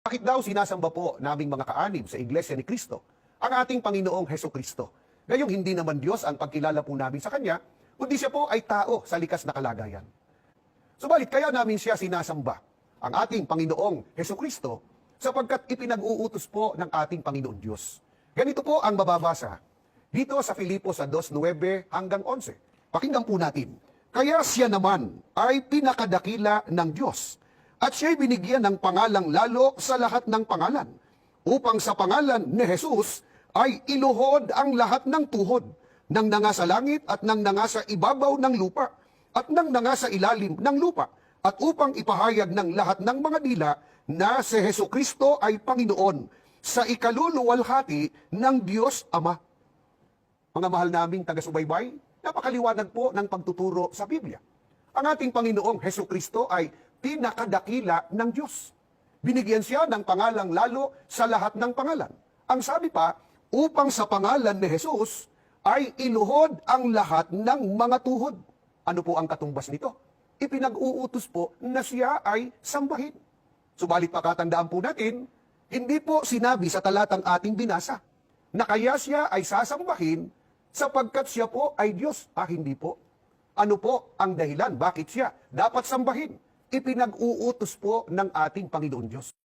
Bakit daw sinasamba po naming mga kaanib sa Iglesia ni Cristo ang ating Panginoong Hesukristo? Ngayong hindi naman Diyos ang pagkilala po namin sa Kanya, kundi siya po ay tao sa likas na kalagayan. Subalit kaya namin siya sinasamba, ang ating Panginoong Hesukristo, sapagkat ipinag-uutos po ng ating Panginoon Diyos. Ganito po ang mababasa dito sa Filipos 2:9 hanggang 11. Pakinggan po natin. Kaya siya naman ay pinakadakila ng Diyos, at siya'y binigyan ng pangalang lalo sa lahat ng pangalan, upang sa pangalan ni Jesus ay iluhod ang lahat ng tuhod, ng nanga sa langit at ng nanga sa ibabaw ng lupa, at ng nanga sa ilalim ng lupa, at upang ipahayag ng lahat ng mga dila na si Hesukristo ay Panginoon, sa ikaluluwalhati ng Diyos Ama. Mga mahal naming taga-subaybay, napakaliwanag po ng pagtuturo sa Biblia. Ang ating Panginoong Hesukristo ay pinakadakila ng Diyos. Binigyan siya ng pangalang lalo sa lahat ng pangalan. Ang sabi pa, upang sa pangalan ni Jesus ay iluhod ang lahat ng mga tuhod. Ano po ang katumbas nito? Ipinag-uutos po na siya ay sambahin. Subalit pakatandaan po natin, hindi po sinabi sa talatang ating binasa na kaya siya ay sasambahin sapagkat siya po ay Diyos. Hindi po. Ano po ang dahilan? Bakit siya dapat sambahin? Ipinag-uutos po ng ating Panginoon Diyos.